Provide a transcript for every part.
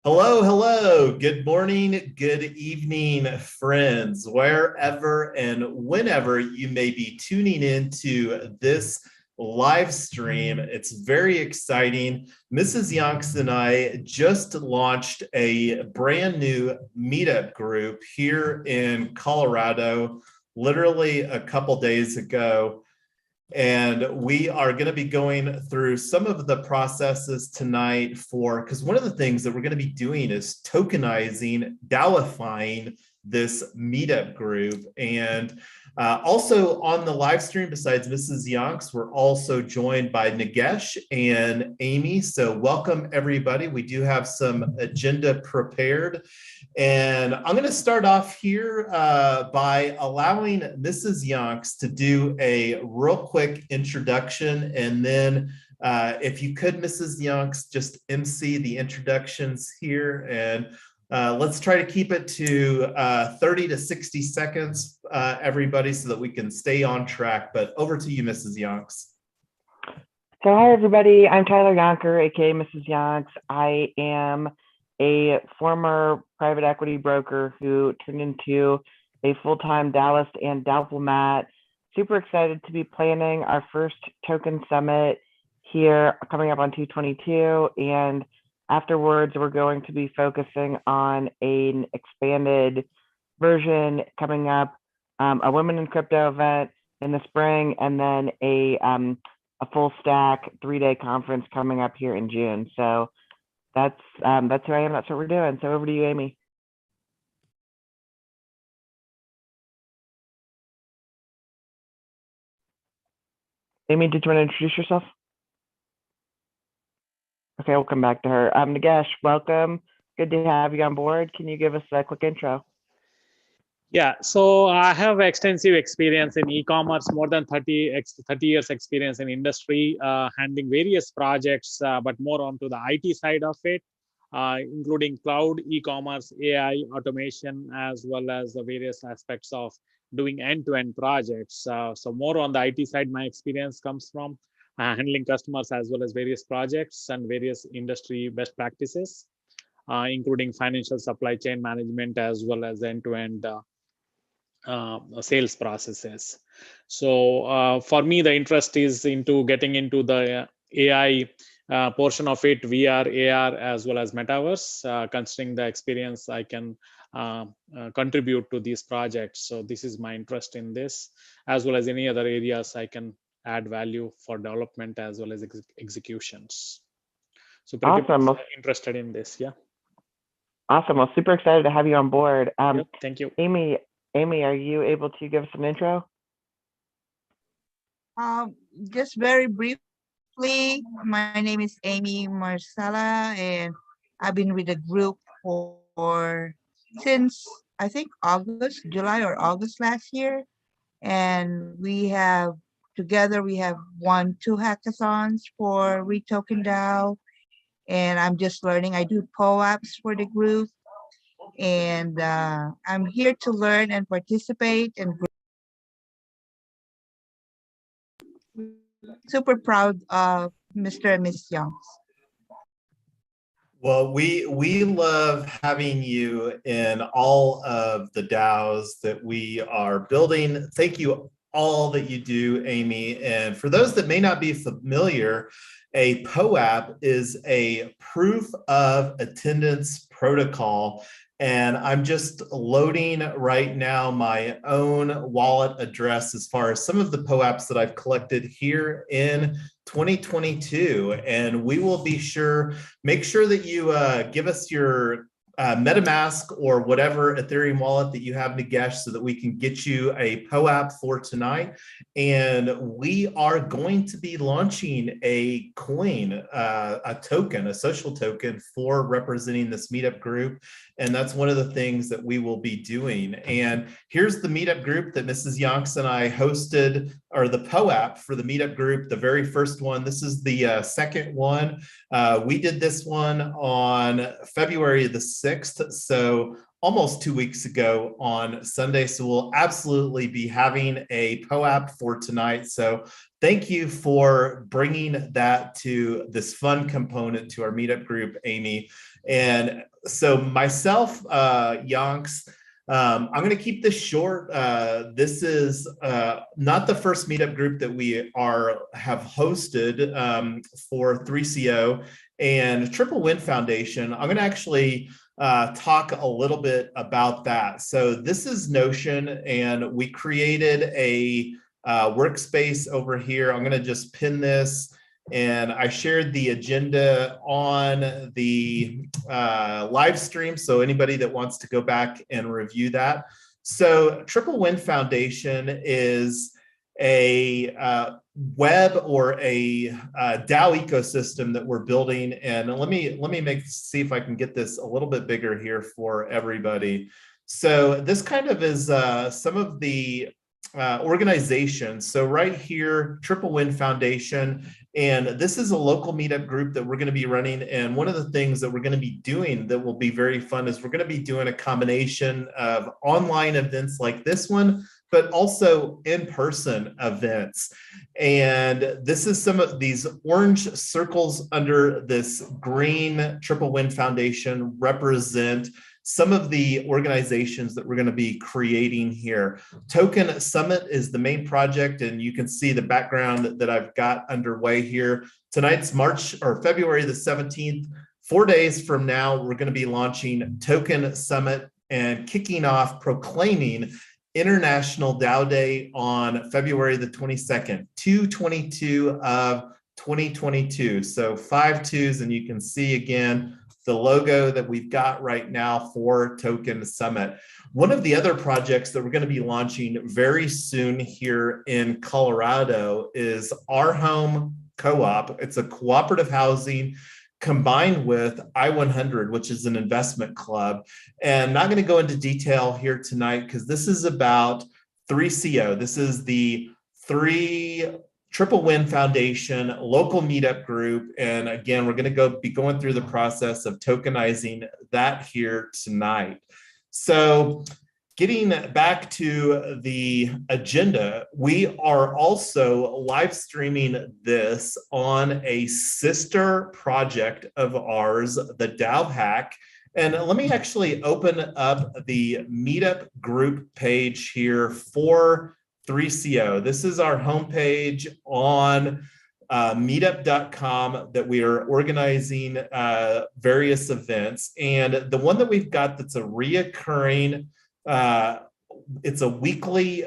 Hello, hello. Good morning, good evening, friends, wherever and whenever you may be tuning into this live stream. It's very exciting. Mrs. Yonks and I just launched a brand new meetup group here in Colorado, literally a couple days ago. And we are going to be going through some of the processes tonight because one of the things that we're going to be doing is tokenizing, DAOifying this meetup group. And also on the live stream, besides Mrs. Yonks, we're also joined by Nagesh and Amy. So welcome, everybody. We do have some agenda prepared. And I'm going to start off here by allowing Mrs. Yonks to do a real quick introduction. And then if you could, Mrs. Yonks, just MC the introductions here. And let's try to keep it to 30 to 60 seconds, everybody, so that we can stay on track. But over to you, Mrs. Yonks. So hi, everybody. I'm Tyler Yonker, aka Mrs. Yonks. I am a former private equity broker who turned into a full-time Dallas and diplomat. Super excited to be planning our first token summit here coming up on 2/22, and afterwards we're going to be focusing on an expanded version coming up, a Women in Crypto event in the spring, and then a full stack 3-day conference coming up here in June. So that's who I am. That's what we're doing. So over to you, Amy. Amy, did you want to introduce yourself? Okay, we'll come back to her. Nagesh, welcome. Good to have you on board. Can you give us a quick intro? Yeah, so I have extensive experience in e-commerce, more than 30 years experience in industry, handling various projects, but more onto the IT side of it, including cloud, e-commerce, AI, automation, as well as the various aspects of doing end-to-end projects. So more on the IT side, my experience comes from handling customers as well as various projects and various industry best practices, including financial supply chain management, as well as end-to-end sales processes. So for me, the interest is into getting into the AI portion of it, VR, AR, as well as metaverse. Considering the experience, I can contribute to these projects. So this is my interest in this, as well as any other areas I can add value for development as well as executions. So pretty much interested in this, yeah. Awesome. Well, super excited to have you on board. Yep, thank you. Amy, are you able to give us an intro? Just very briefly, my name is Amy Marcella, and I've been with the group since I think July or August last year. And together we have won 2 hackathons for Retoken DAO. And I'm just learning. I do POAPs for the group. And I'm here to learn and participate, and super proud of Mr. and Miss Youngs. Well, we love having you in all of the DAOs that we are building. Thank you all that you do, Amy. And for those that may not be familiar, a POAP is a proof of attendance protocol. And I'm just loading right now my own wallet address as far as some of the POAPs that I've collected here in 2022. And we will make sure that you give us your MetaMask or whatever Ethereum wallet that you have, Nagesh, so that we can get you a POAP for tonight. And we are going to be launching a coin, a token, a social token for representing this meetup group. And that's one of the things that we will be doing. And here's the meetup group that Mrs. Yonks and I hosted, or the POAP for the meetup group, the very first one. This is the second one. We did this one on February the 6th. So almost 2 weeks ago on Sunday. So we'll absolutely be having a POAP for tonight. So thank you for bringing that to this fun component to our meetup group, Amy. And so myself, Yonks, I'm going to keep this short. This is not the first meetup group that we have hosted for 3CO and Triple Win Foundation. I'm going to actually talk a little bit about that. So this is Notion, and we created a workspace over here. I'm going to just pin this. And I shared the agenda on the live stream. So anybody that wants to go back and review that. So Triple Win Foundation is a web or a DAO ecosystem that we're building. And let me see if I can get this a little bit bigger here for everybody. So this kind of is some of the organizations. So right here, Triple Win Foundation, and this is a local meetup group that we're going to be running. And one of the things that we're going to be doing that will be very fun is we're going to be doing a combination of online events like this one, but also in-person events. And this is some of these orange circles under this green Triple Win Foundation represent some of the organizations that we're going to be creating here. Token Summit is the main project, and you can see the background that I've got underway here. Tonight's February the 17th. 4 days from now, we're going to be launching Token Summit and kicking off proclaiming International DAO Day on February the 22nd, 2/22 of 2022. So 5 2s, and you can see again the logo that we've got right now for Token Summit. One of the other projects that we're going to be launching very soon here in Colorado is Our Home Co-op. It's a cooperative housing combined with I-100, which is an investment club. And I'm not going to go into detail here tonight because this is about 3CO. This is the Triple Win Foundation local meetup group. And again, we're going to be going through the process of tokenizing that here tonight. So getting back to the agenda, we are also live streaming this on a sister project of ours, the DAO Hack. And let me actually open up the meetup group page here for 3CO. This is our homepage on meetup.com that we are organizing various events. And the one that we've got that's a reoccurring, it's a weekly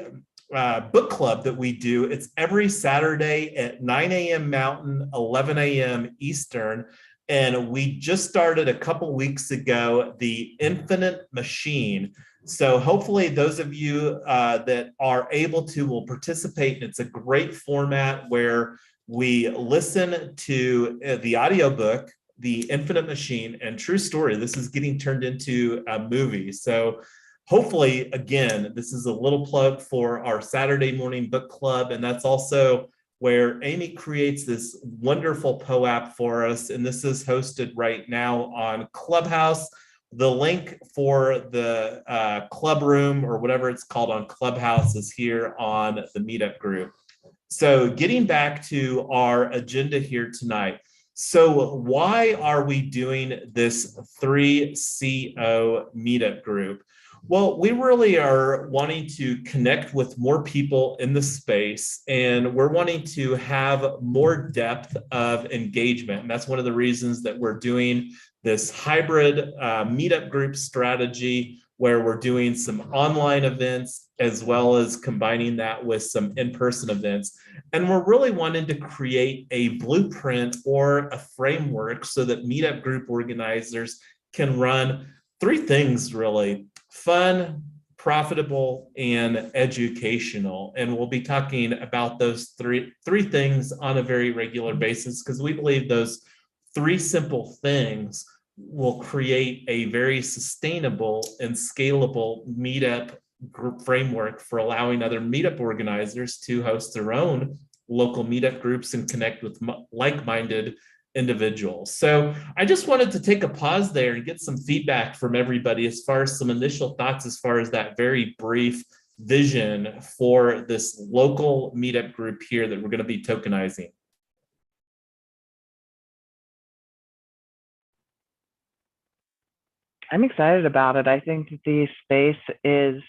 book club that we do. It's every Saturday at 9 a.m. Mountain, 11 a.m. Eastern. And we just started a couple weeks ago, the Infinite Machine. So hopefully those of you that are able to will participate. It's a great format where we listen to the audiobook, The Infinite Machine, and true story. This is getting turned into a movie. So hopefully, again, this is a little plug for our Saturday morning book club. And that's also where Amy creates this wonderful POAP for us. And this is hosted right now on Clubhouse. The link for the club room or whatever it's called on Clubhouse is here on the meetup group. So getting back to our agenda here tonight. So why are we doing this 3CO meetup group? Well, we really are wanting to connect with more people in the space, and we're wanting to have more depth of engagement. And that's one of the reasons that we're doing this hybrid meetup group strategy, where we're doing some online events as well as combining that with some in-person events. And we're really wanting to create a blueprint or a framework so that meetup group organizers can run 3 things really: fun, profitable, and educational. And we'll be talking about those three things on a very regular basis, because we believe those 3 simple things will create a very sustainable and scalable meetup group framework for allowing other meetup organizers to host their own local meetup groups and connect with like-minded individuals. So I just wanted to take a pause there and get some feedback from everybody as far as some initial thoughts as far as that very brief vision for this local meetup group here that we're going to be tokenizing. I'm excited about it. I think that the space is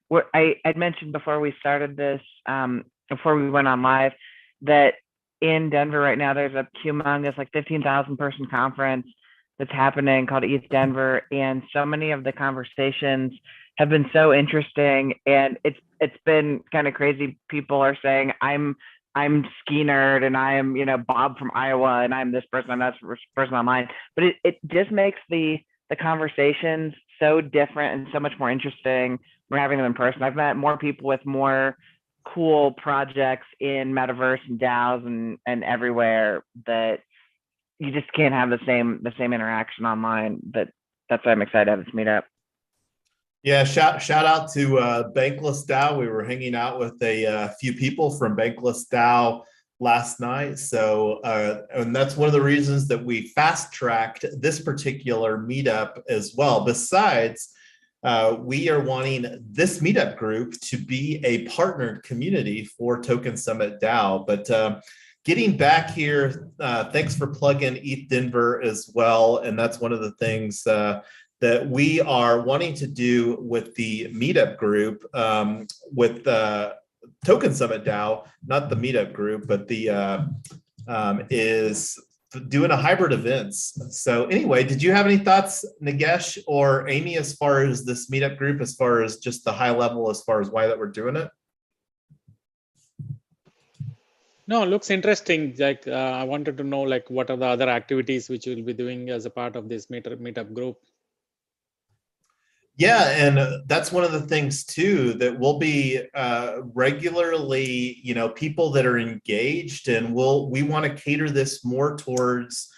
what I'd mentioned before we started this, before we went on live, that in Denver right now, there's a humongous, like 15,000 person conference that's happening called ETH Denver. And so many of the conversations have been so interesting, and it's been kind of crazy. People are saying, I'm ski nerd, and I am, Bob from Iowa, and I'm this person, I'm that person online. But it just makes the conversations so different and so much more interesting. We're having them in person. I've met more people with more cool projects in metaverse and DAOs and everywhere, that you just can't have the same interaction online. That's why I'm excited to have this meetup. Yeah, shout out to Bankless DAO. We were hanging out with a few people from Bankless DAO last night. So, and that's one of the reasons that we fast tracked this particular meetup as well. Besides, we are wanting this meetup group to be a partnered community for Token Summit DAO. But getting back here, thanks for plugging ETH Denver as well. And that's one of the things that we are wanting to do with the meetup group, with Token Summit DAO, not the meetup group, but the is doing a hybrid events. So anyway, did you have any thoughts, Nagesh or Amy, as far as this meetup group, as far as just the high level, as far as why that we're doing it? No, it looks interesting. Like I wanted to know, like, what are the other activities which you'll be doing as a part of this meetup group? Yeah, and that's one of the things too, that we'll be regularly, people that are engaged, and we want to cater this more towards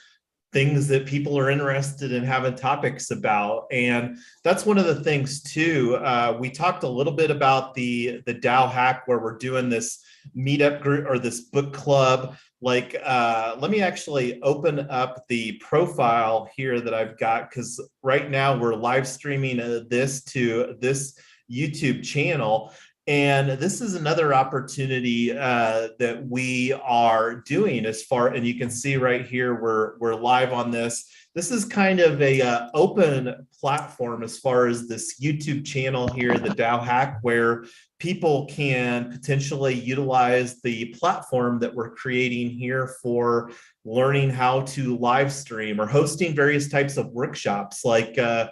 things that people are interested in having topics about. And that's one of the things too. We talked a little bit about the DAO hack, where we're doing this meetup group or this book club. Like, let me actually open up the profile here that I've got, because right now we're live streaming this to this YouTube channel. And this is another opportunity that we are doing as far, and you can see right here, we're live on this. This is kind of a open platform as far as this YouTube channel here, the DAO Hack, where people can potentially utilize the platform that we're creating here for learning how to live stream or hosting various types of workshops, like having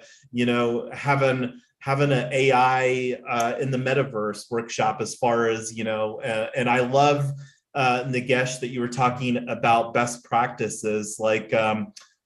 an AI in the metaverse workshop, as far as, and I love, Nagesh, that you were talking about best practices. Like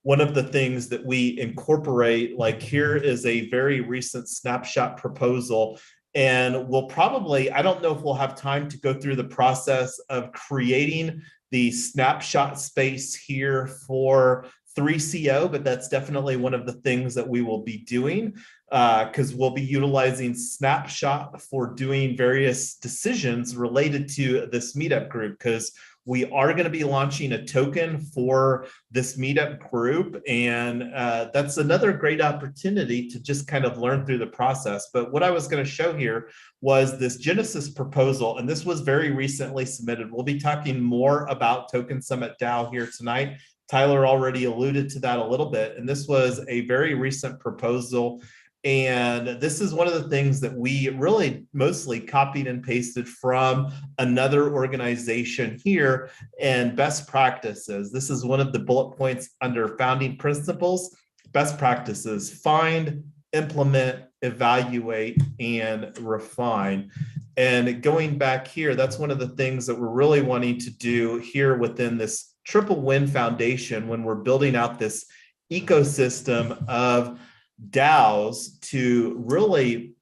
one of the things that we incorporate, like here is a very recent snapshot proposal, and we'll probably, I don't know if we'll have time to go through the process of creating the snapshot space here for 3CO, but that's definitely one of the things that we will be doing, because we'll be utilizing Snapshot for doing various decisions related to this meetup group, because we are going to be launching a token for this meetup group. And that's another great opportunity to just kind of learn through the process. But what I was going to show here was this Genesis proposal, and this was very recently submitted. We'll be talking more about Token Summit DAO here tonight. Tyler already alluded to that a little bit, and this was a very recent proposal. And this is one of the things that we really mostly copied and pasted from another organization here, and best practices. This is one of the bullet points under founding principles. Best practices: find, implement, evaluate, and refine. And going back here, that's one of the things that we're really wanting to do here within this Triple Win Foundation, when we're building out this ecosystem of DAOs, to really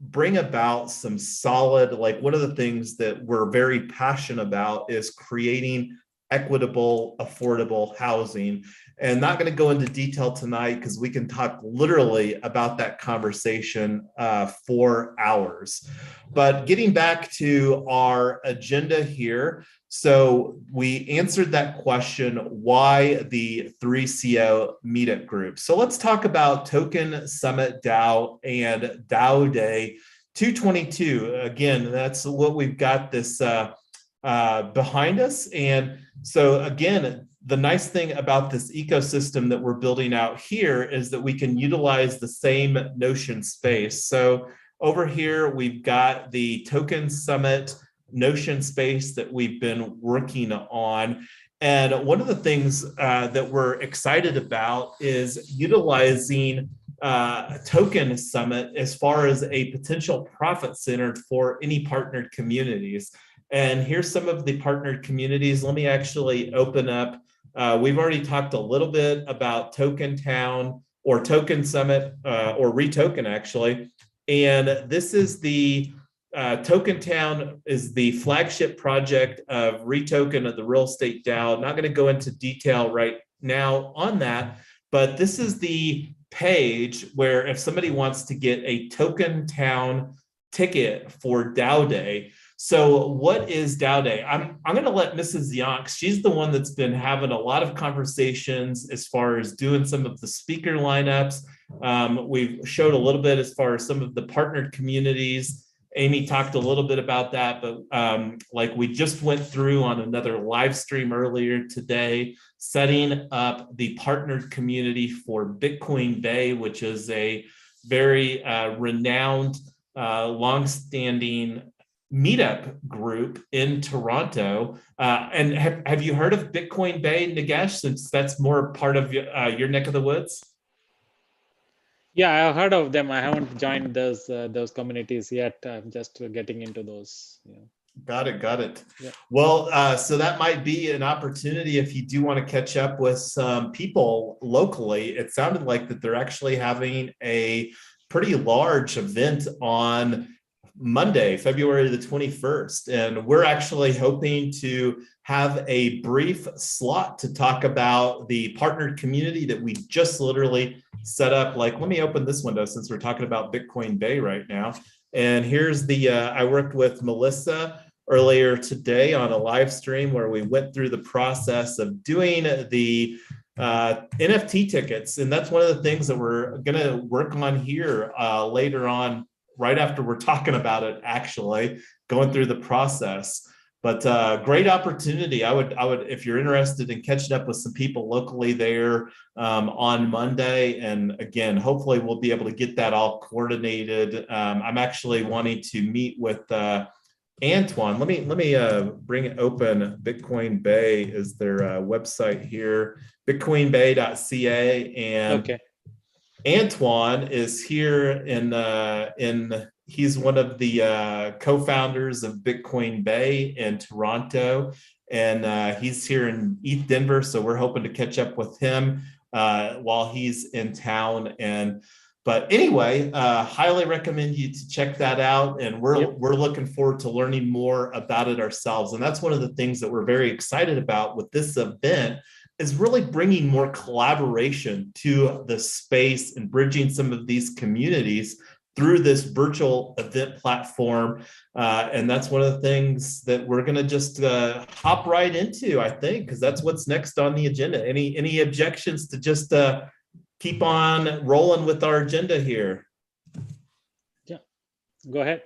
bring about some solid, like one of the things that we're very passionate about is creating equitable, affordable housing. And not going to go into detail tonight, because we can talk literally about that conversation for hours. But getting back to our agenda here, So we answered that question, why the 3CO meetup group? So let's talk about Token Summit DAO and DAO Day 222. Again, that's what we've got this behind us. And so again, the nice thing about this ecosystem that we're building out here is that we can utilize the same Notion space. So over here, we've got the Token Summit Notion space that we've been working on. And one of the things that we're excited about is utilizing Token Summit as far as a potential profit center for any partnered communities. And here's some of the partnered communities. Let me actually open up. We've already talked a little bit about Token Town or Token Summit or Retoken actually. And this is the Token Town is the flagship project of Retoken of the real estate DAO. Not going to go into detail right now on that, but this is the page where if somebody wants to get a Token Town ticket for DAO Day. So what is DAO Day? I'm going to let Mrs. Yonks, she's the one that's been having a lot of conversations as far as doing some of the speaker lineups. We've showed a little bit as far as some of the partnered communities. Amy talked a little bit about that, but like we just went through on another live stream earlier today, setting up the partnered community for Bitcoin Bay, which is a very renowned, longstanding meetup group in Toronto. And have you heard of Bitcoin Bay, Nagesh, since that's more part of your neck of the woods? Yeah, I've heard of them. I haven't joined those communities yet. I'm just getting into those. Yeah. Got it. Yeah. Well, so that might be an opportunity if you do want to catch up with some people locally. It sounded like that they're actually having a pretty large event on Monday, February the 21st. And we're actually hoping to have a brief slot to talk about the partnered community that we just literally set up. Like, let me open this window since we're talking about Bitcoin Bay right now. And here's the, I worked with Melissa earlier today on a live stream where we went through the process of doing the NFT tickets. And that's one of the things that we're going to work on here later on, right after we're talking about it, actually going through the process. But great opportunity. I would, if you're interested in catching up with some people locally there on Monday, and again, hopefully we'll be able to get that all coordinated. I'm actually wanting to meet with Antoine. Let me bring open Bitcoin Bay is their website here, bitcoinbay.ca, and okay. Antoine is here in he's one of the co-founders of Bitcoin Bay in Toronto, and he's here in East Denver. So we're hoping to catch up with him while he's in town. But anyway, highly recommend you to check that out. And we're looking forward to learning more about it ourselves. And that's one of the things that we're very excited about with this event, is really bringing more collaboration to the space and bridging some of these communities through this virtual event platform. And that's one of the things that we're going to just hop right into, I think, because that's what's next on the agenda. Any objections to just keep on rolling with our agenda here? Yeah, go ahead.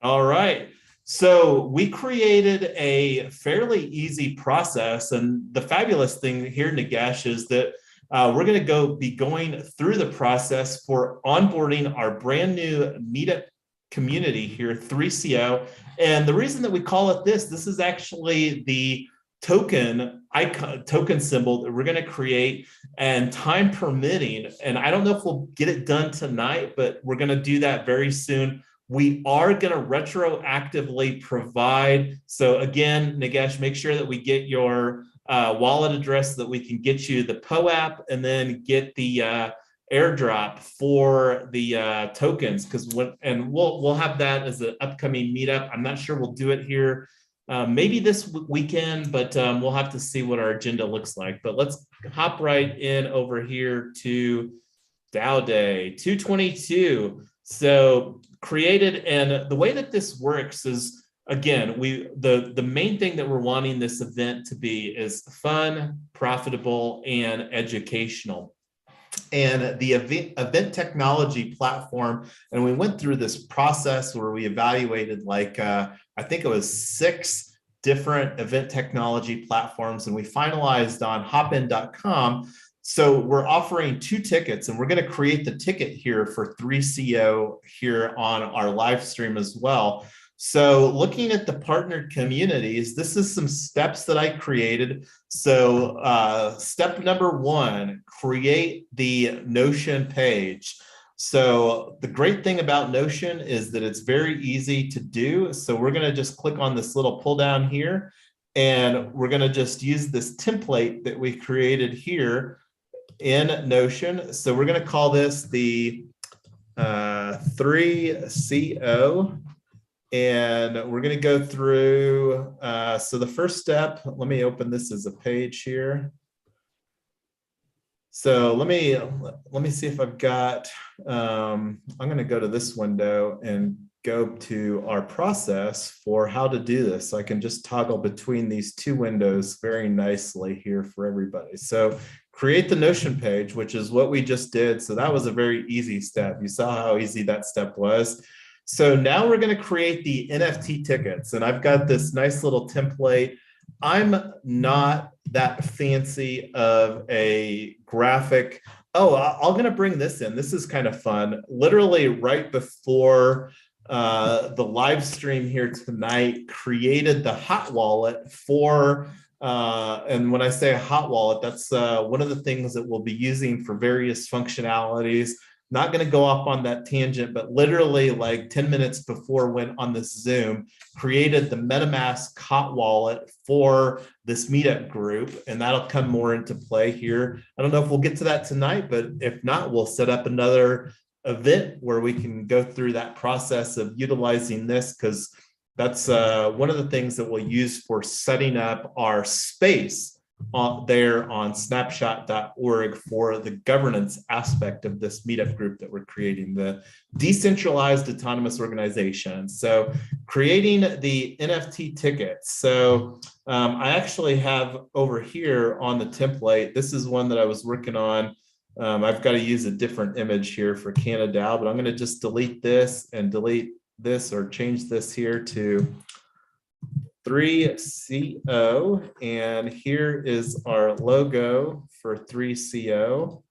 All right. So we created a fairly easy process. And the fabulous thing here, Nagesh, is that we're going to be going through the process for onboarding our brand new meetup community here, 3CO. And the reason that we call it this is actually the token icon, token symbol that we're going to create, and time permitting. And I don't know if we'll get it done tonight, but we're going to do that very soon. We are going to retroactively provide. So again, Nagesh, make sure that we get your wallet address so that we can get you the POAP and then get the airdrop for the tokens. We'll have that as an upcoming meetup. I'm not sure we'll do it here maybe this weekend, but we'll have to see what our agenda looks like. But let's hop right in over here to DAO Day 222. So created, and the way that this works is again, the main thing that we're wanting this event to be is fun, profitable, and educational. And the event technology platform, and we went through this process where we evaluated like, I think it was 6 different event technology platforms, and we finalized on hopin.com. So we're offering 2 tickets, and we're going to create the ticket here for 3CO here on our live stream as well. So looking at the partnered communities, this is some steps that I created. So step number 1, create the Notion page. So the great thing about Notion is that it's very easy to do. So we're going to just click on this little pull down here, and we're going to just use this template that we created here in Notion. So we're going to call this the 3CO. And we're going to go through. So the first step, let me open this as a page here. So let me see if I've got, I'm going to go to this window and go to our process for how to do this. So I can just toggle between these 2 windows very nicely here for everybody. So create the Notion page, which is what we just did. So that was a very easy step. You saw how easy that step was. So now we're going to create the NFT tickets, and I've got this nice little template. I'm not that fancy of a graphic. Oh, I'm going to bring this in. This is kind of fun. Literally right before the live stream here tonight, created the hot wallet for, and when I say a hot wallet, that's one of the things that we'll be using for various functionalities. Not going to go off on that tangent, but literally like 10 minutes before went on this Zoom, created the MetaMask hot wallet for this meetup group, and that'll come more into play here. I don't know if we'll get to that tonight, but if not, we'll set up another event where we can go through that process of utilizing this, because that's one of the things that we'll use for setting up our space there on snapshot.org for the governance aspect of this meetup group that we're creating, the decentralized autonomous organization. So creating the NFT tickets. So I actually have over here on the template, this is one that I was working on. I've got to use a different image here for Canada, but I'm going to just delete this and delete this, or change this here to 3CO, and here is our logo for 3CO.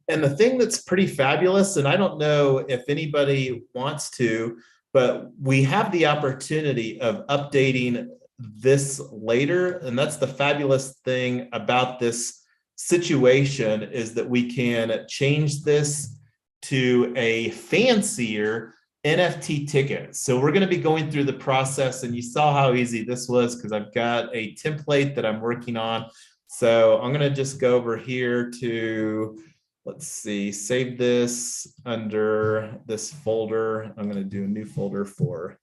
And the thing that's pretty fabulous, and I don't know if anybody wants to, but we have the opportunity of updating this later, and that's the fabulous thing about this situation, is that we can change this to a fancier NFT ticket. So we're going to be going through the process, and you saw how easy this was because I've got a template that I'm working on. So I'm going to just go over here to, let's see, save this under this folder. I'm going to do a new folder for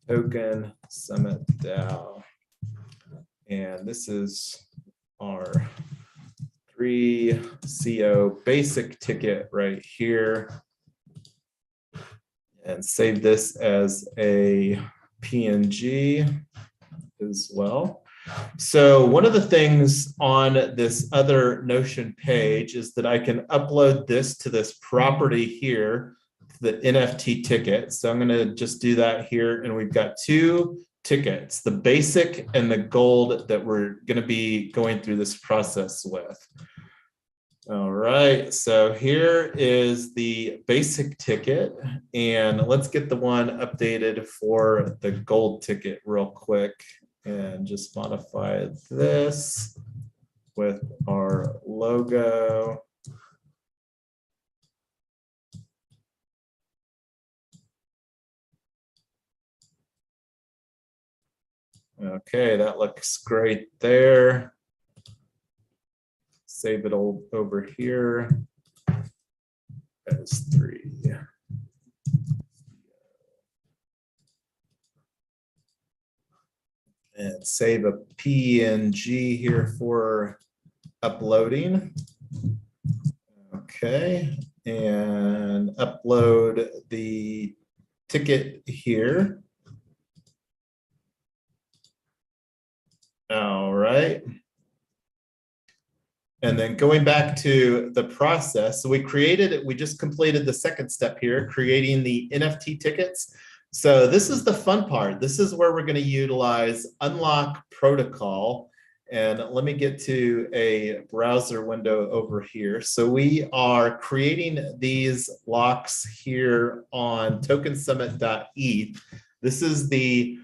Token Summit DAO. And this is our 3CO basic ticket right here. And save this as a PNG as well. So one of the things on this other Notion page is that I can upload this to this property here, the NFT ticket. So I'm going to just do that here. And we've got 2 tickets, the basic and the gold, that we're going to be going through this process with. All right, so here is the basic ticket, and let's get the one updated for the gold ticket real quick, and just modify this with our logo. Okay, that looks great there. Save it all over here as 3. And save a PNG here for uploading. Okay, and upload the ticket here. All right. And then going back to the process, so we just completed the second step here, creating the NFT tickets. So this is the fun part. This is where we're going to utilize Unlock Protocol. And let me get to a browser window over here. So we are creating these locks here on tokensummit.eth. This is the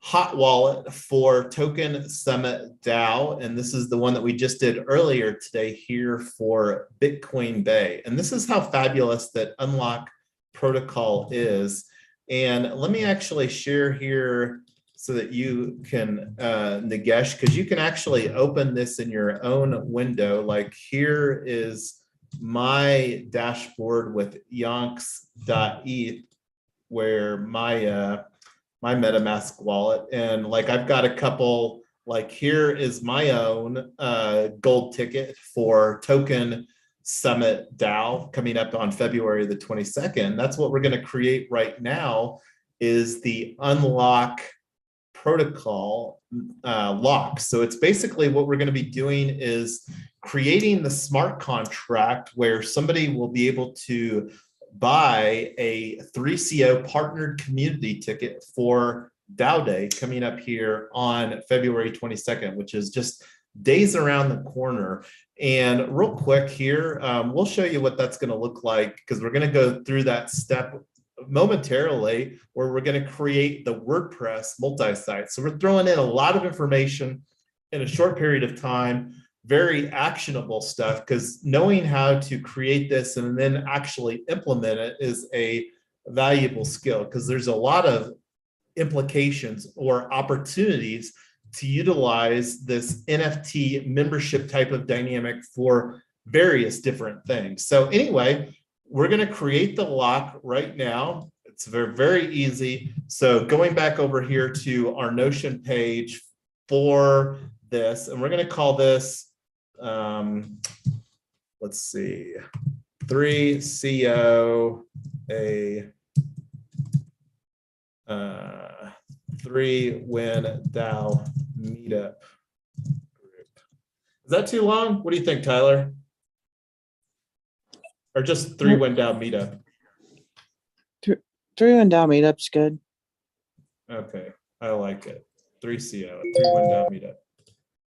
hot wallet for Token Summit DAO, and this is the one that we just did earlier today here for Bitcoin Bay. And this is how fabulous that Unlock Protocol is. And let me actually share here so that you can, Nagesh, because you can actually open this in your own window. Like here is my dashboard with yonks.eth, where my MetaMask wallet, and like I've got a couple, like here is my own gold ticket for Token Summit DAO coming up on February the 22nd. That's what we're going to create right now, is the Unlock Protocol lock. So it's basically what we're going to be doing is creating the smart contract where somebody will be able to buy a 3CO partnered community ticket for DAO Day coming up here on February 22nd, which is just days around the corner. And real quick here, we'll show you what that's going to look like, because we're going to go through that step momentarily, where we're going to create the WordPress multi-site. So we're throwing in a lot of information in a short period of time, very actionable stuff, because knowing how to create this and then actually implement it is a valuable skill, because there's a lot of implications or opportunities to utilize this NFT membership type of dynamic for various different things. So anyway, we're going to create the lock right now. It's very, very easy. So going back over here to our Notion page for this, and we're going to call this, let's see, 3CO, a 3-win DAO meetup group. Is that too long? What do you think, Tyler? Or just 3-win DAO meetup? 3-win DAO meetup's good. Okay, I like it. 3CO, 3-win DAO meetup.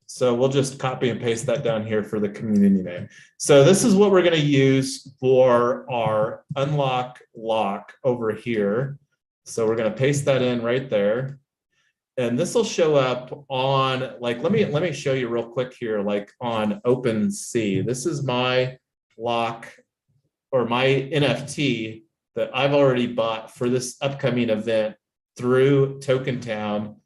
So we'll just copy and paste that down here for the community name. So this is what we're going to use for our unlock lock over here. So we're going to paste that in right there. And this will show up on, like, let me show you real quick here, like on OpenSea. This is my lock, or my NFT that I've already bought for this upcoming event through Tokentown,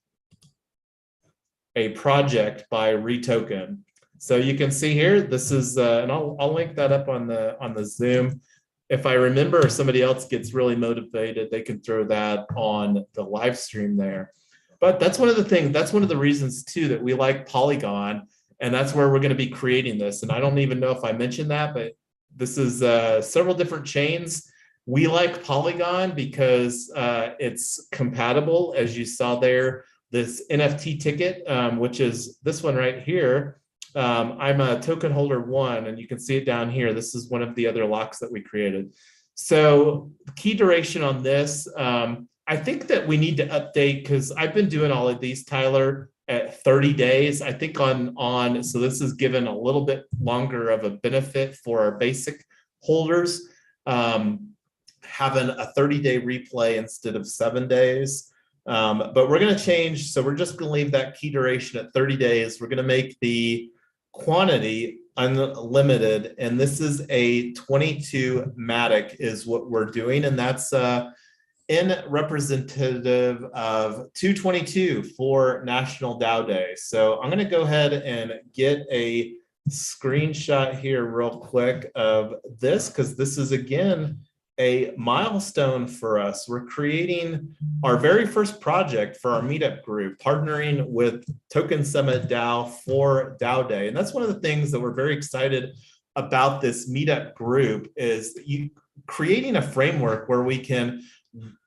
a project by Retoken. So you can see here, this is, and I'll link that up on the Zoom. If I remember, or somebody else gets really motivated, they can throw that on the live stream there. But that's one of the things, that's one of the reasons too that we like Polygon, and that's where we're going to be creating this. And I don't even know if I mentioned that, but this is several different chains. We like Polygon because it's compatible, as you saw there, this NFT ticket, which is this one right here. I'm a token holder 1, and you can see it down here. This is one of the other locks that we created. So key duration on this, I think that we need to update, because I've been doing all of these, Tyler, at 30 days. I think so this is given a little bit longer of a benefit for our basic holders, having a 30-day replay instead of 7 days. But we're going to change. So we're just going to leave that key duration at 30 days. We're going to make the quantity unlimited. And this is a 22 Matic is what we're doing. And that's in representative of 222 for National DAO Day. So I'm going to go ahead and get a screenshot here real quick of this, because this is, again, a milestone for us. We're creating our very first project for our meetup group, partnering with Token Summit DAO for DAO Day. And that's one of the things that we're very excited about this meetup group, is creating a framework where we can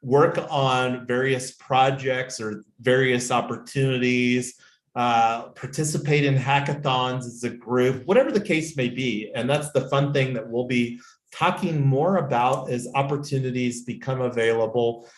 work on various projects or various opportunities, participate in hackathons as a group, whatever the case may be. And that's the fun thing that we'll be talking more about as opportunities become available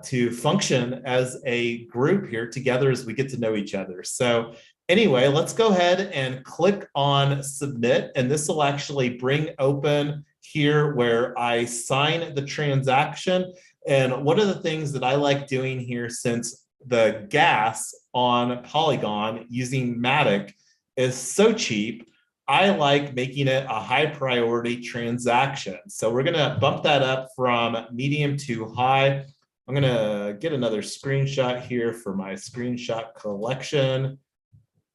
to function as a group here together as we get to know each other. So anyway, let's go ahead and click on submit, and this will actually bring open here where I sign the transaction. And one of the things that I like doing here, since the gas on Polygon using Matic is so cheap, I like making it a high priority transaction. So we're gonna bump that up from medium to high. I'm gonna get another screenshot here for my screenshot collection.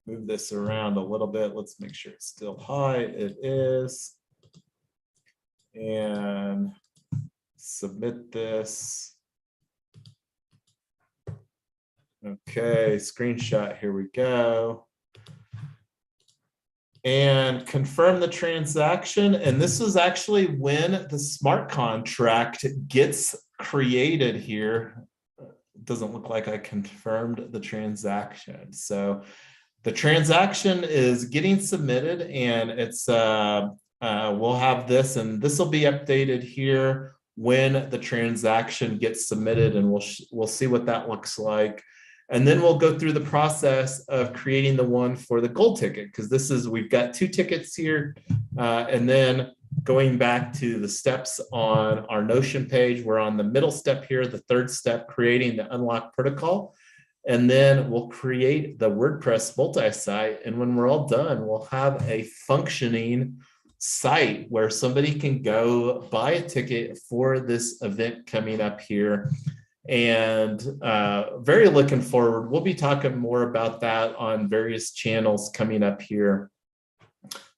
Move this around a little bit. Let's make sure it's still high. It is. And submit this. Okay, screenshot, here we go. And confirm the transaction. And this is actually when the smart contract gets created here. It doesn't look like I confirmed the transaction. So the transaction is getting submitted, and it's we'll have this, and this will be updated here when the transaction gets submitted, and we'll see what that looks like. And then we'll go through the process of creating the one for the gold ticket, because this is, we've got 2 tickets here, and then going back to the steps on our Notion page, we're on the middle step here, the 3rd step, creating the unlock protocol. And then we'll create the WordPress multi-site. And when we're all done, we'll have a functioning site where somebody can go buy a ticket for this event coming up here. And very looking forward. We'll be talking more about that on various channels coming up here.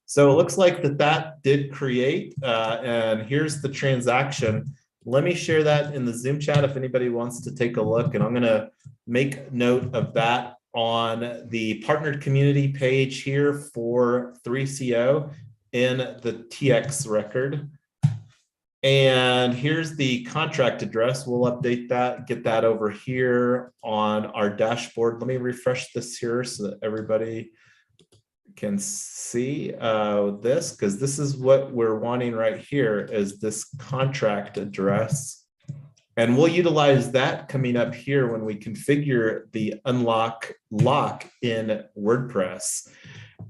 So it looks like that did create, and here's the transaction. Let me share that in the Zoom chat if anybody wants to take a look, and I'm gonna make note of that on the partnered community page here for 3CO in the TX record. And here's the contract address. We'll update that, get that over here on our dashboard. Let me refresh this here so that everybody can see this, because this is what we're wanting right here, is this contract address. And we'll utilize that coming up here when we configure the unlock lock in WordPress.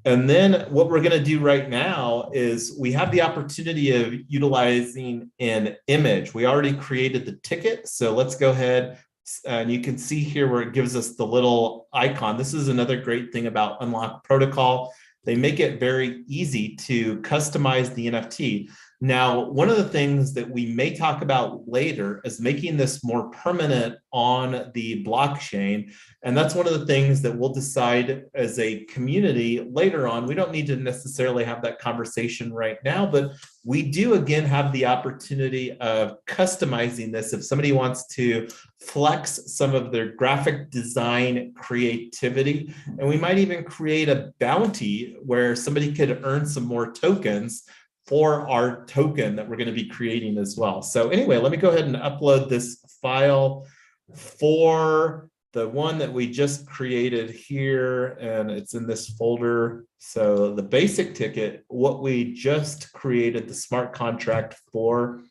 And then what we're going to do right now is we have the opportunity of utilizing an image. We already created the ticket. So let's go ahead, and you can see here where it gives us the little icon. This is another great thing about Unlock Protocol. They make it very easy to customize the NFT. Now, one of the things that we may talk about later is making this more permanent on the blockchain. And that's one of the things that we'll decide as a community later on. We don't need to necessarily have that conversation right now, but we do again have the opportunity of customizing this if somebody wants to flex some of their graphic design creativity. And we might even create a bounty where somebody could earn some more tokens for our token that we're going to be creating as well. So anyway, let me go ahead and upload this file for the one that we just created here, and it's in this folder. So the basic ticket, what we just created the smart contract for,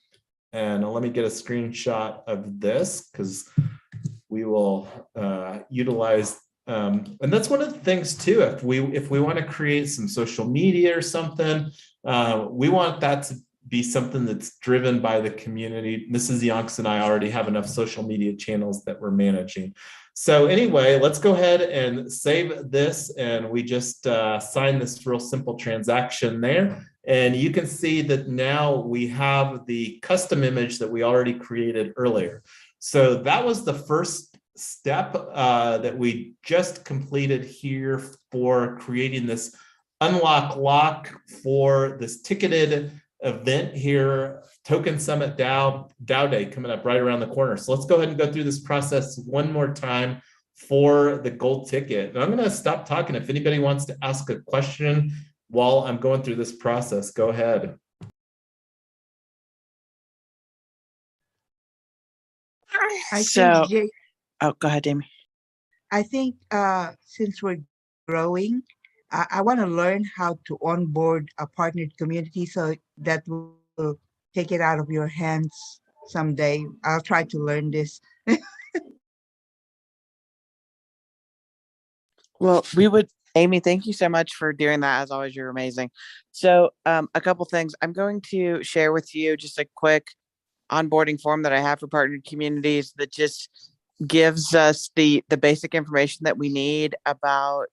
and let me get a screenshot of this because we will utilize. And that's one of the things too, if we want to create some social media or something, we want that to be something that's driven by the community. Mrs. Yonks and I already have enough social media channels that we're managing. So anyway, let's go ahead and save this, and we just sign this real simple transaction there. And you can see that now we have the custom image that we already created earlier. So that was the first step that we just completed here for creating this unlock lock for this ticketed event here, Token Summit DAO Day coming up right around the corner. So let's go ahead and go through this process one more time for the gold ticket. And I'm going to stop talking. If anybody wants to ask a question while I'm going through this process, go ahead. I So, think Jay, oh, go ahead, Amy. I think since we're growing, I want to learn how to onboard a partnered community so that will take it out of your hands someday. I'll try to learn this. Well, Amy, thank you so much for doing that. As always, you're amazing. So, a couple things. I'm going to share with you just a quick onboarding form that I have for partnered communities that just gives us the basic information that we need about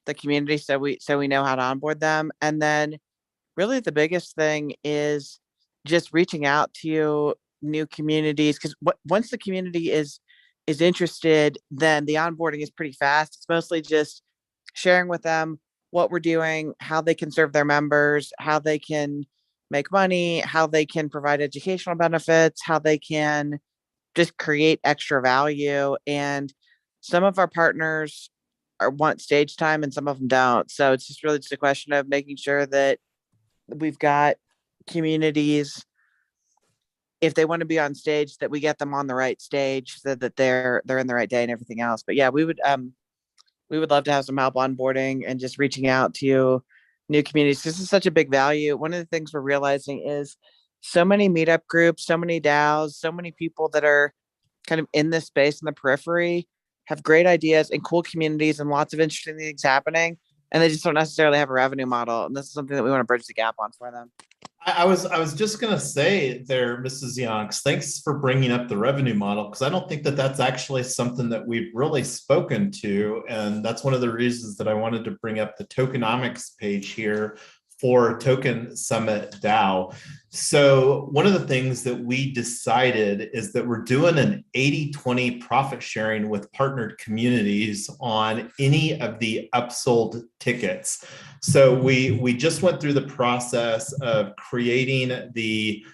the community so we know how to onboard them. And then really the biggest thing is just reaching out to new communities, because once the community is interested, then the onboarding is pretty fast. It's mostly just sharing with them what we're doing, how they can serve their members, how they can make money, how they can provide educational benefits, how they can just create extra value. And some of our partners want stage time and some of them don't. So it's just really just a question of making sure that we've got communities, if they want to be on stage, that we get them on the right stage so that they're in the right day and everything else. But yeah, we would love to have some help onboarding and just reaching out to new communities. This is such a big value. One of the things we're realizing is so many meetup groups, so many DAOs, so many people that are kind of in this space in the periphery have great ideas and cool communities and lots of interesting things happening. And they just don't necessarily have a revenue model. And this is something that we want to bridge the gap on for them. I was just gonna say there, Mrs. Yonks, thanks for bringing up the revenue model, because I don't think that that's actually something that we've really spoken to, and that's one of the reasons that I wanted to bring up the tokenomics page here for Token Summit DAO. So one of the things that we decided is that we're doing an 80-20 profit sharing with partnered communities on any of the upsold tickets. So we just went through the process of creating the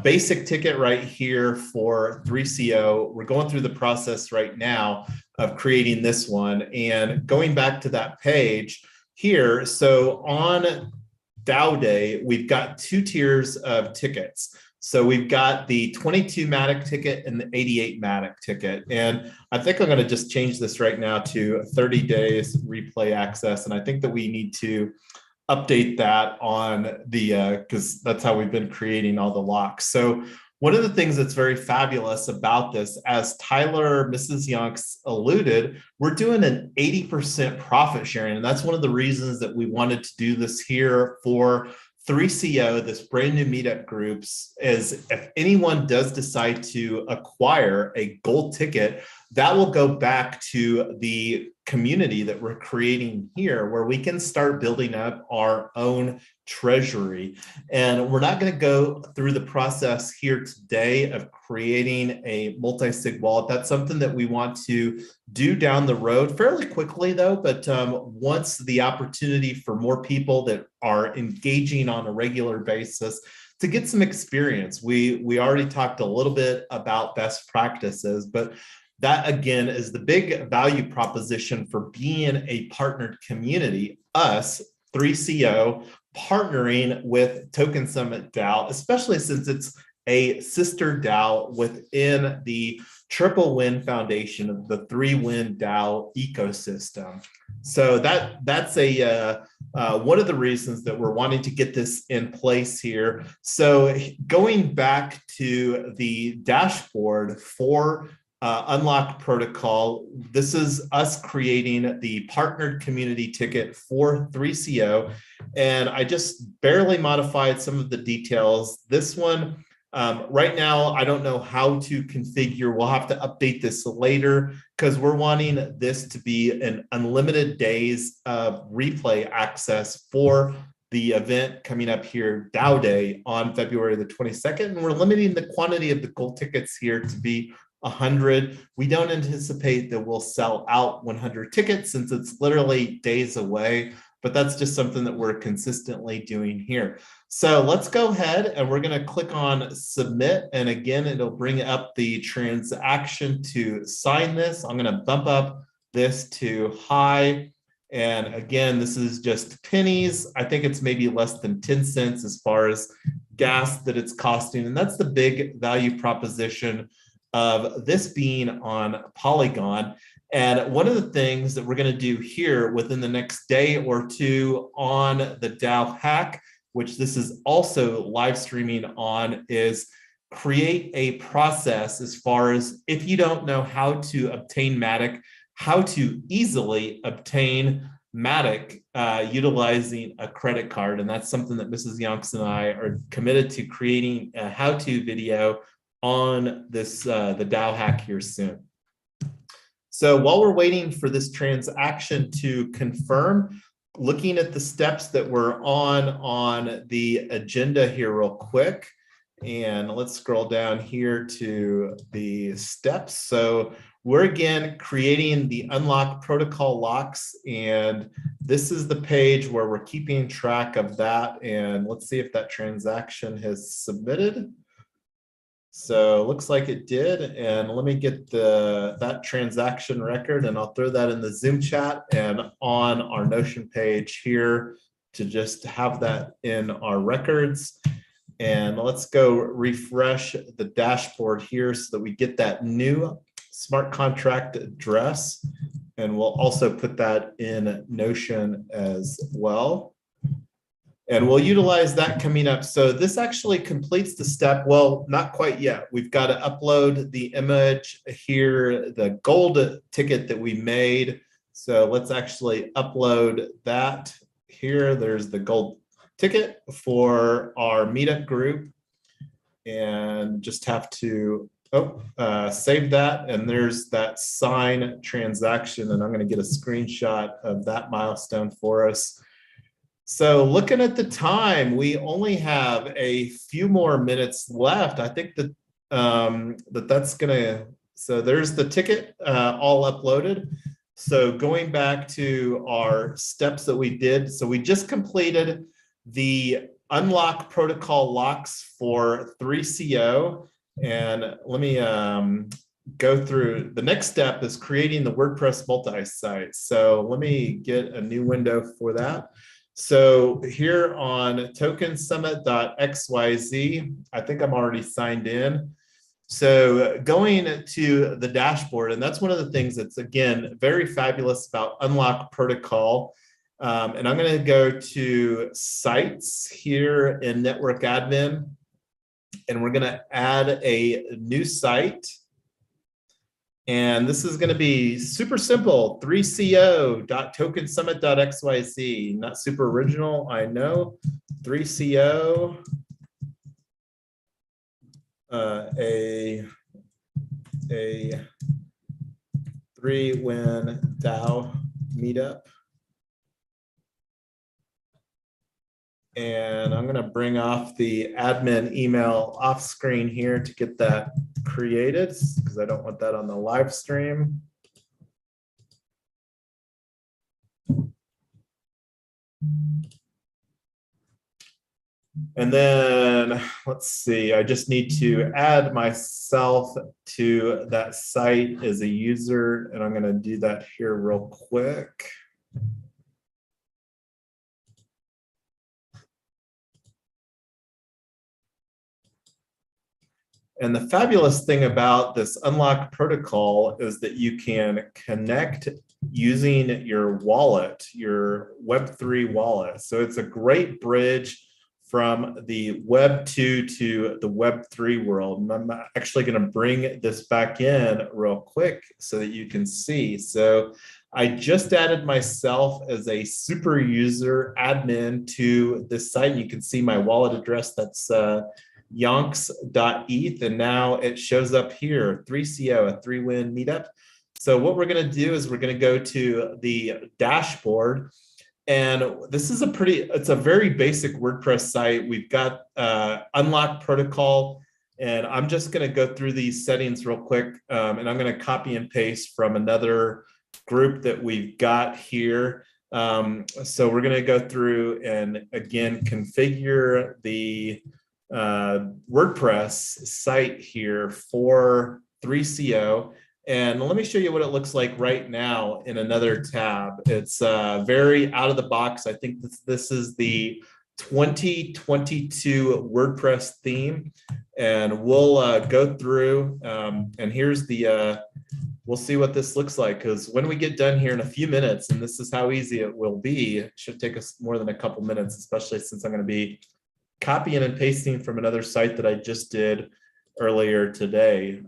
basic ticket right here for 3CO. We're going through the process right now of creating this one, and going back to that page here. So on DAO Day, we've got two tiers of tickets. So we've got the 22 Matic ticket and the 88 Matic ticket. And I think I'm going to just change this right now to 30 days replay access. And I think that we need to update that on the, because that's how we've been creating all the locks. So one of the things that's very fabulous about this, as Tyler, Mrs. Yonks alluded, we're doing an 80% profit sharing. And that's one of the reasons that we wanted to do this here for 3CO, this brand new meetup groups, is if anyone does decide to acquire a gold ticket, that will go back to the community that we're creating here, where we can start building up our own treasury. And we're not going to go through the process here today of creating a multi-sig wallet. That's something that we want to do down the road fairly quickly, though. But once the opportunity for more people that are engaging on a regular basis to get some experience, we already talked a little bit about best practices, but that again is the big value proposition for being a partnered community, us 3CO partnering with Token Summit DAO, especially since it's a sister DAO within the Triple Win Foundation of the 3Win DAO ecosystem. So that's a one of the reasons that we're wanting to get this in place here. So going back to the dashboard for Unlock Protocol, this is us creating the partnered community ticket for 3CO. And I just barely modified some of the details. This one, right now, I don't know how to configure. We'll have to update this later because we're wanting this to be an unlimited days of replay access for the event coming up here, DAO Day, on February the 22nd. And we're limiting the quantity of the gold tickets here to be 100. We don't anticipate that we'll sell out 100 tickets since it's literally days away, but that's just something that we're consistently doing here. So let's go ahead and we're going to click on submit. And again, it'll bring up the transaction to sign this. I'm going to bump up this to high. And again, this is just pennies. I think it's maybe less than 10 cents as far as gas that it's costing. And that's the big value proposition of this being on Polygon. And one of the things that we're going to do here within the next day or two on the DAO hack, which this is also live streaming on, is create a process as far as if you don't know how to obtain Matic, how to easily obtain Matic utilizing a credit card. And that's something that Mrs. Yonks and I are committed to creating a how-to video on this, the DAO hack here soon. So while we're waiting for this transaction to confirm, looking at the steps that we're on the agenda here real quick, and let's scroll down here to the steps. So we're again creating the unlock protocol locks, and this is the page where we're keeping track of that. And let's see if that transaction has submitted. So looks like it did. And let me get that transaction record, and I'll throw that in the Zoom chat and on our Notion page here to just have that in our records. And let's go refresh the dashboard here so that we get that new smart contract address. And we'll also put that in Notion as well. And we'll utilize that coming up. So this actually completes the step. Well, not quite yet. We've got to upload the image here, the gold ticket that we made. So let's actually upload that here. There's the gold ticket for our meetup group. And just have to save that. And there's that sign transaction. And I'm going to get a screenshot of that milestone for us. So looking at the time, we only have a few more minutes left. I think that that's gonna, so there's the ticket all uploaded. So going back to our steps that we did. So we just completed the unlock protocol locks for 3CO. And let me go through, the next step is creating the WordPress multi-site. So let me get a new window for that. So here on tokensummit.xyz, I think I'm already signed in. So going to the dashboard, and that's one of the things that's, again, very fabulous about Unlock Protocol. And I'm going to go to sites here in Network Admin, and we're going to add a new site. And this is going to be super simple, 3co.tokensummit.xyz. Not super original, I know. 3co, a 3-win DAO meetup. And I'm going to bring off the admin email off screen here to get that created, because I don't want that on the live stream. And then let's see, I just need to add myself to that site as a user, and I'm going to do that here real quick. And the fabulous thing about this Unlock protocol is that you can connect using your wallet, your Web3 wallet. So it's a great bridge from the Web 2 to the Web3 world. And I'm actually going to bring this back in real quick so that you can see. So I just added myself as a super user admin to this site. You can see my wallet address. That's yonks.eth, and now it shows up here, 3CO, a 3-win meetup. So what we're going to do is we're going to go to the dashboard, and this is it's a very basic WordPress site. We've got Unlock Protocol, and I'm just going to go through these settings real quick, and I'm going to copy and paste from another group that we've got here. So we're going to go through and again configure the WordPress site here for 3CO. And let me show you what it looks like right now in another tab. It's very out of the box. I think this is the 2022 WordPress theme. And we'll go through, and here's the we'll see what this looks like, because when we get done here in a few minutes, and this is how easy it will be, it should take us more than a couple minutes, especially since I'm going to be copying and pasting from another site that I just did earlier today.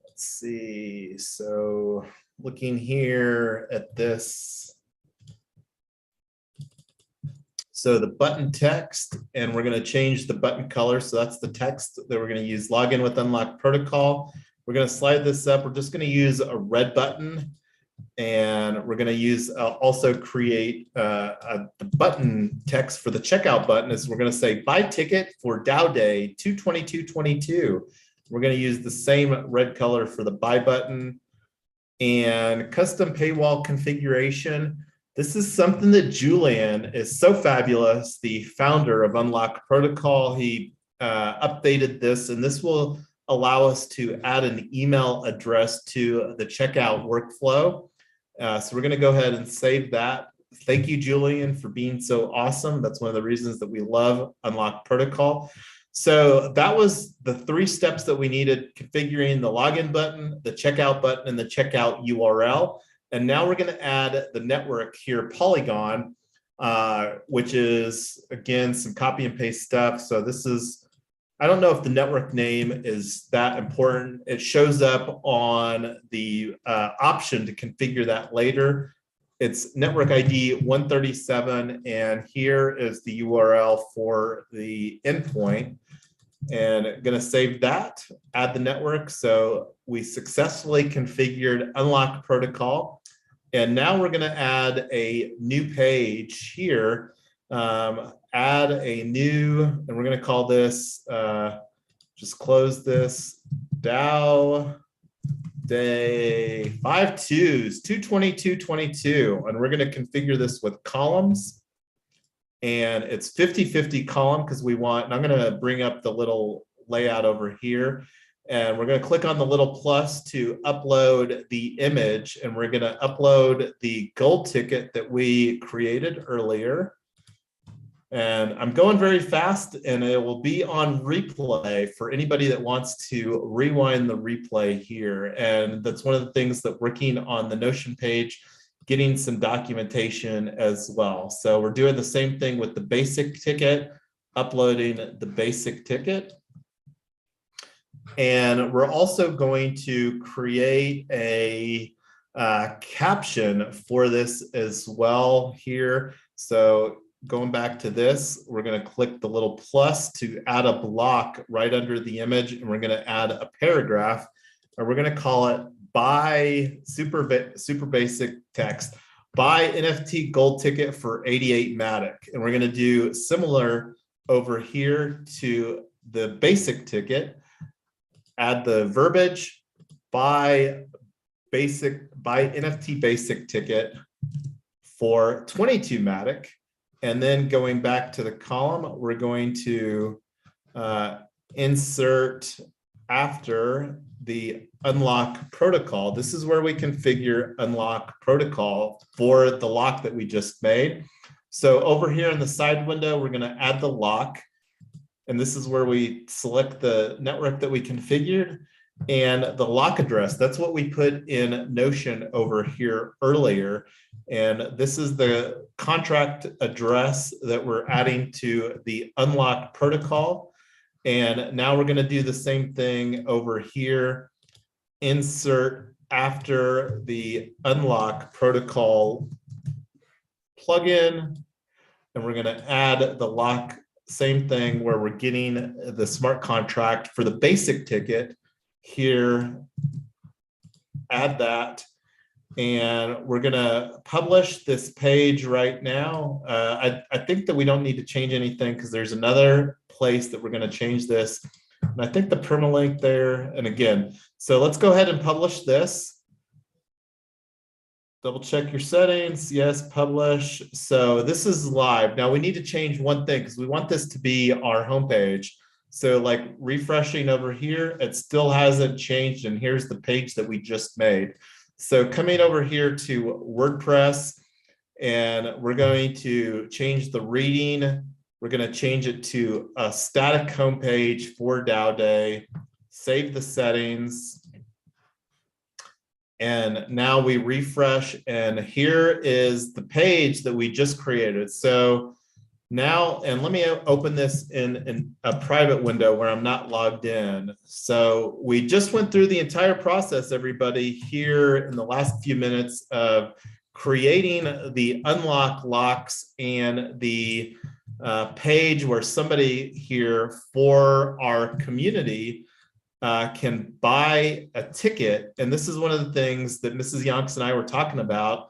Let's see. So looking here at this. So the button text, and we're going to change the button color. So that's the text that we're going to use. Login with Unlock Protocol. We're going to slide this up. We're just going to use a red button, and we're going to use also create the button text for the checkout button. Is we're going to say buy ticket for Dow Day 2/22/22. We're going to use the same red color for the buy button. And custom paywall configuration. This is something that Julian is so fabulous, the founder of Unlock Protocol. He updated this, and this will allow us to add an email address to the checkout workflow. So we're going to go ahead and save that. Thank you, Julian, for being so awesome. That's one of the reasons that we love Unlock Protocol. So that was the 3 steps that we needed: configuring the login button, the checkout button, and the checkout URL. And now we're going to add the network here, Polygon, which is, again, some copy and paste stuff. So this is, I don't know if the network name is that important. It shows up on the option to configure that later. It's network ID 137, and here is the URL for the endpoint. And going to save that, add the network. So we successfully configured Unlock Protocol. And now we're going to add a new page here, add a new, and we're going to call this, just close this, Dow Day 5/2/22/22. And we're going to configure this with columns. And it's 50/50 column because we want, and I'm going to bring up the little layout over here. And we're going to click on the little plus to upload the image. And we're going to upload the gold ticket that we created earlier. And I'm going very fast, and it will be on replay for anybody that wants to rewind the replay here. And that's one of the things that working on the Notion page, getting some documentation as well. So we're doing the same thing with the basic ticket, uploading the basic ticket. And we're also going to create a caption for this as well here. So going back to this, we're going to click the little plus to add a block right under the image, and we're going to add a paragraph, and we're going to call it buy super basic text, buy NFT gold ticket for 88 Matic. And we're going to do similar over here to the basic ticket, add the verbiage, buy NFT basic ticket for 22 Matic. And then going back to the column, we're going to insert after the Unlock Protocol. This is where we configure Unlock Protocol for the lock that we just made. So over here in the side window, we're going to add the lock. And this is where we select the network that we configured and the lock address. That's what we put in Notion over here earlier. And this is the contract address that we're adding to the Unlock Protocol. And now we're going to do the same thing over here. Insert after the Unlock Protocol plugin. And we're going to add the lock, same thing where we're getting the smart contract for the basic ticket here. Add that. And we're going to publish this page right now. I think that we don't need to change anything because there's another place that we're going to change this. And I think the permalink there, and again, so let's go ahead and publish this. Double check your settings. Yes, publish. So this is live. Now we need to change one thing because we want this to be our homepage. So like refreshing over here, it still hasn't changed. And here's the page that we just made. So coming over here to WordPress, and we're going to change the reading. We're going to change it to a static homepage for Dow Day. Save the settings. And now we refresh, and here is the page that we just created. So now, and let me open this in a private window where I'm not logged in. So we just went through the entire process, everybody, here in the last few minutes of creating the unlock locks and the page where somebody here for our community can buy a ticket. And this is one of the things that Mrs. Yonks and I were talking about.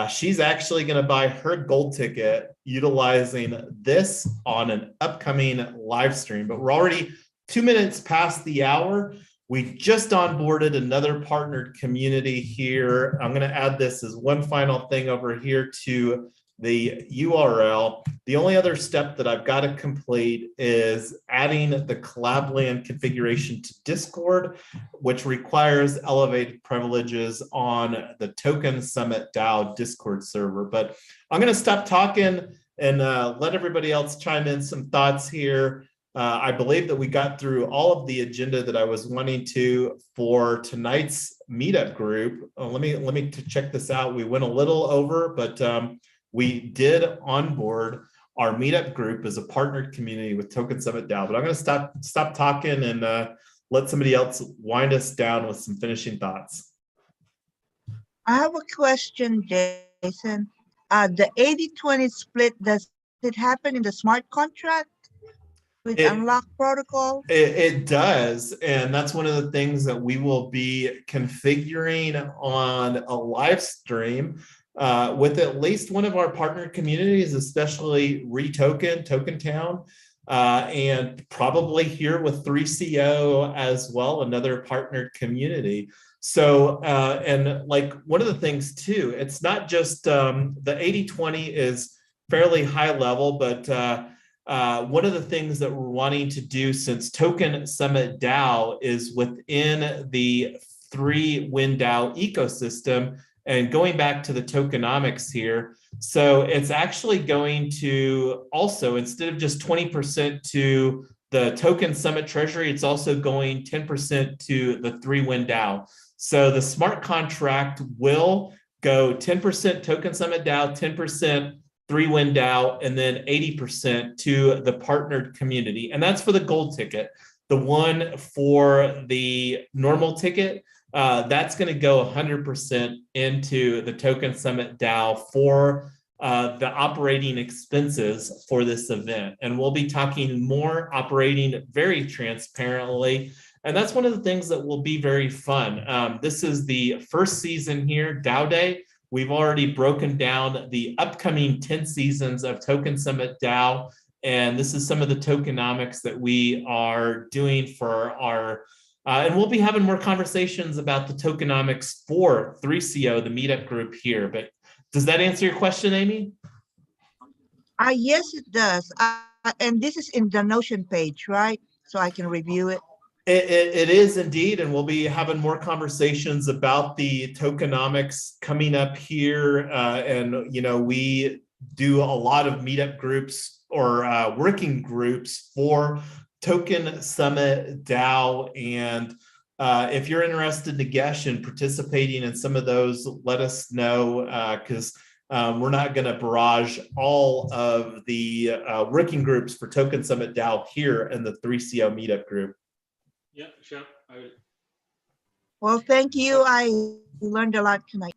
She's actually going to buy her gold ticket utilizing this on an upcoming live stream. But we're already 2 minutes past the hour. We just onboarded another partnered community here. I'm going to add this as one final thing over here to the URL. The only other step that I've got to complete is adding the CollabLand configuration to Discord, which requires elevated privileges on the Token Summit DAO Discord server. But I'm going to stop talking and let everybody else chime in some thoughts here. I believe that we got through all of the agenda that I was wanting to for tonight's meetup group. Let me check this out. We went a little over, but we did onboard our meetup group as a partnered community with Token Summit DAO. But I'm going to stop talking and let somebody else wind us down with some finishing thoughts. I have a question, Jason. The 80-20 split, does it happen in the smart contract with unlock protocol? It does, and that's one of the things that we will be configuring on a live stream with at least one of our partner communities, especially Retoken, Token Town, and probably here with 3CO as well, another partnered community. So, and like one of the things too, it's not just the 80-20 is fairly high level, but one of the things that we're wanting to do since Token Summit DAO is within the 3Win DAO ecosystem, and going back to the tokenomics here, so it's actually going to also, instead of just 20% to the Token Summit Treasury, it's also going 10% to the 3Win DAO. So the smart contract will go 10% Token Summit DAO, 10% 3Win DAO, and then 80% to the partnered community. And that's for the gold ticket. The one for the normal ticket, that's going to go 100% into the Token Summit DAO for the operating expenses for this event. And we'll be talking more operating very transparently. And that's one of the things that will be very fun. This is the first season here, DAO Day. We've already broken down the upcoming 10 seasons of Token Summit DAO. And this is some of the tokenomics that we are doing for our and we'll be having more conversations about the tokenomics for 3CO, the meetup group here. But does that answer your question, Amy? Yes, it does. And this is in the Notion page, right? So I can review it. It is indeed, and we'll be having more conversations about the tokenomics coming up here. And, you know, we do a lot of meetup groups or working groups for Token Summit DAO, and if you're interested, Nagesh, in participating in some of those, let us know, because we're not going to barrage all of the working groups for Token Summit DAO here in the 3CO meetup group. Yeah, sure, I will. Well, thank you. I learned a lot tonight.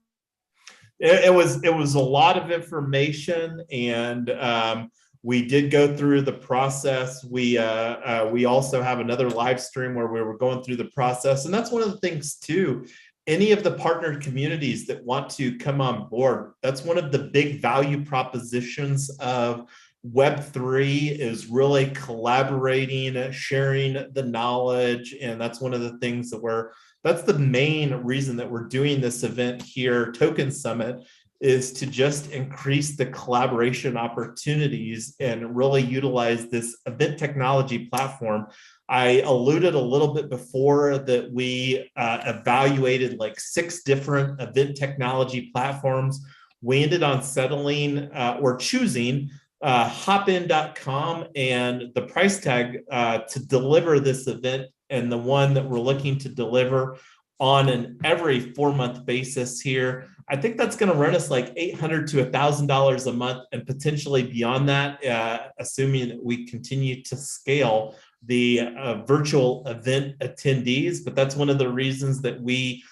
It was a lot of information, and we did go through the process. We also have another live stream where we were going through the process. And that's one of the things too, any of the partnered communities that want to come on board, that's one of the big value propositions of Web3 is really collaborating, sharing the knowledge. And that's one of the things that that's the main reason that we're doing this event here, Token Summit, is to just increase the collaboration opportunities and really utilize this event technology platform. I alluded a little bit before that we evaluated like 6 different event technology platforms. We ended on settling or choosing hopin.com, and the price tag to deliver this event and the one that we're looking to deliver on an every 4-month basis here. I think that's going to run us like $800 to $1,000 a month, and potentially beyond that, assuming that we continue to scale the virtual event attendees. But that's one of the reasons that we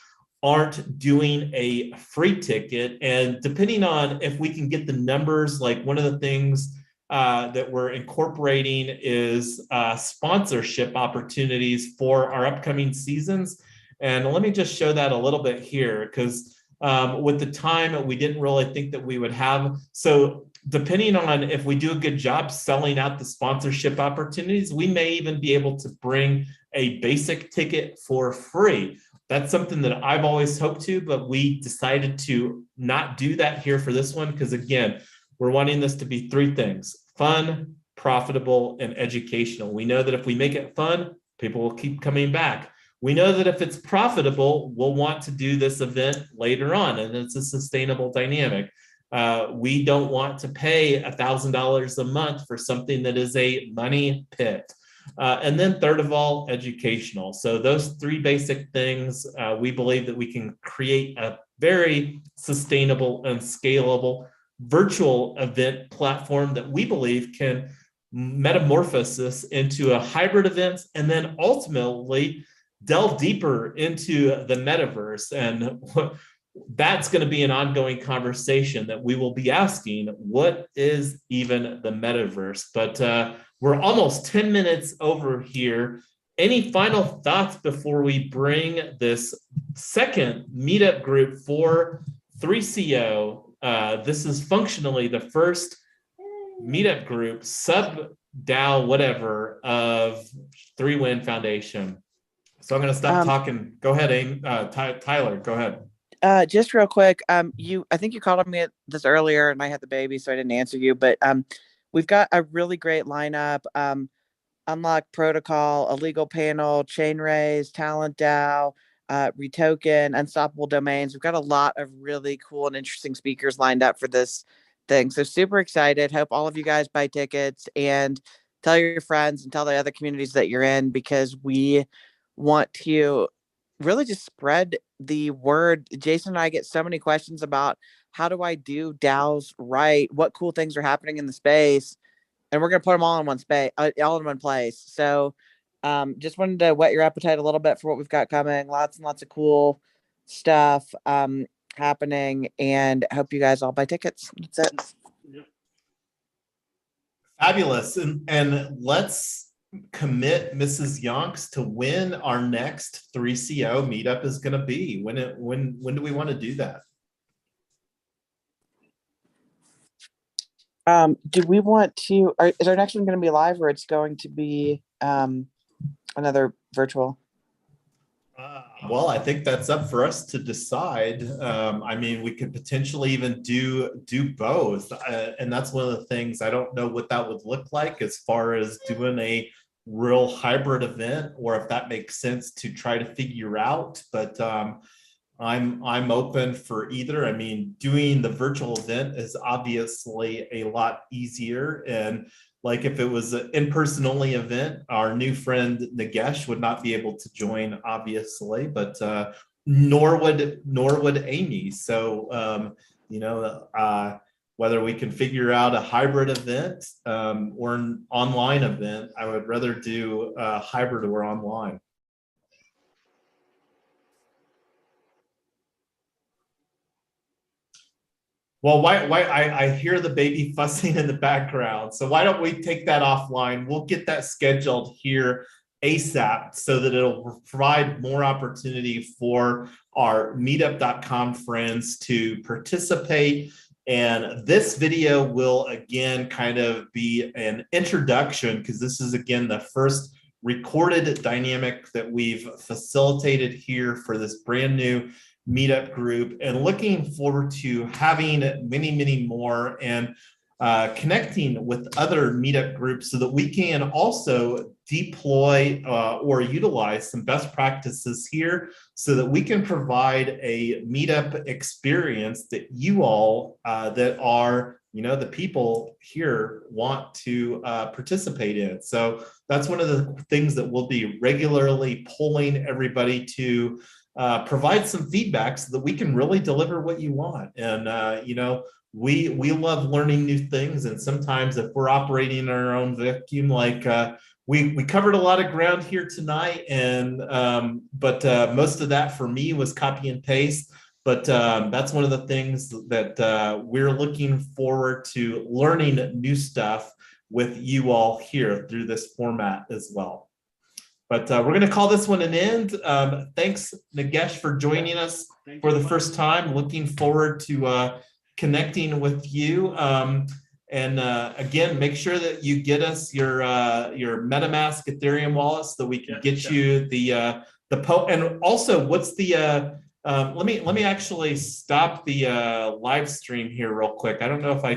aren't doing a free ticket. And depending on if we can get the numbers, like one of the things that we're incorporating is sponsorship opportunities for our upcoming seasons. And let me just show that a little bit here, because with the time, we didn't really think that we would have. So depending on if we do a good job selling out the sponsorship opportunities, we may even be able to bring a basic ticket for free. That's something that I've always hoped to, but we decided to not do that here for this one, because again, we're wanting this to be 3 things: fun, profitable, and educational. We know that if we make it fun, people will keep coming back. We know that if it's profitable, we'll want to do this event later on, and it's a sustainable dynamic. We don't want to pay $1,000 a month for something that is a money pit. And then third of all, educational. So those 3 basic things, we believe that we can create a very sustainable and scalable virtual event platform that we believe can metamorphosis into a hybrid event, and then ultimately delve deeper into the metaverse. And that's going to be an ongoing conversation that we will be asking, what is even the metaverse? But we're almost 10 minutes over here. Any final thoughts before we bring this second meetup group for 3CO? This is functionally the first meetup group, sub-DAO, whatever, of 3Win Foundation. So I'm going to stop talking. Go ahead, Tyler, go ahead. Just real quick, I think you called on me this earlier and I had the baby, so I didn't answer you, but we've got a really great lineup. Unlock Protocol, a legal panel, Chainraise, Talent DAO, Retoken, Unstoppable Domains. We've got a lot of really cool and interesting speakers lined up for this thing. So super excited. Hope all of you guys buy tickets and tell your friends and tell the other communities that you're in, because we want to really just spread the word. Jason and I get so many questions about how do I do DAOs right? What cool things are happening in the space? And we're going to put them all in one space, all in one place. So just wanted to whet your appetite a little bit for what we've got coming. Lots and lots of cool stuff happening, and I hope you guys all buy tickets. That's it. Fabulous. And let's commit Mrs. Yonks to when our next 3CO meetup is going to be. When do we want to do that? Do we want to, is our next one going to be live, or it's going to be another virtual? Well, I think that's up for us to decide. I mean, we could potentially even do both. And that's one of the things, I don't know what that would look like as far as doing a real hybrid event, or if that makes sense to try to figure out. But I'm open for either. I mean, doing the virtual event is obviously a lot easier. And like if it was an in-person only event, our new friend Nagesh would not be able to join, obviously, but nor would Amy. So whether we can figure out a hybrid event or an online event, I would rather do a hybrid or online. Well, why I hear the baby fussing in the background. So why don't we take that offline? We'll get that scheduled here ASAP so that it'll provide more opportunity for our meetup.com friends to participate. And this video will again kind of be an introduction, because this is again the first recorded dynamic that we've facilitated here for this brand new meetup group, and looking forward to having many, many more and connecting with other meetup groups so that we can also deploy or utilize some best practices here so that we can provide a meetup experience that you all that are, the people here want to participate in. So that's one of the things that we'll be regularly polling everybody to provide some feedback so that we can really deliver what you want. And, you know, we love learning new things. And sometimes if we're operating in our own vacuum, like we covered a lot of ground here tonight, and but most of that for me was copy and paste. But that's one of the things that we're looking forward to learning new stuff with you all here through this format as well. But we're going to call this one an end. Thanks, Nagesh, for joining us for the first time. Looking forward to connecting with you. And again, make sure that you get us your MetaMask Ethereum wallet so that we can get you the and also what's the let me actually stop the live stream here real quick. I don't know if I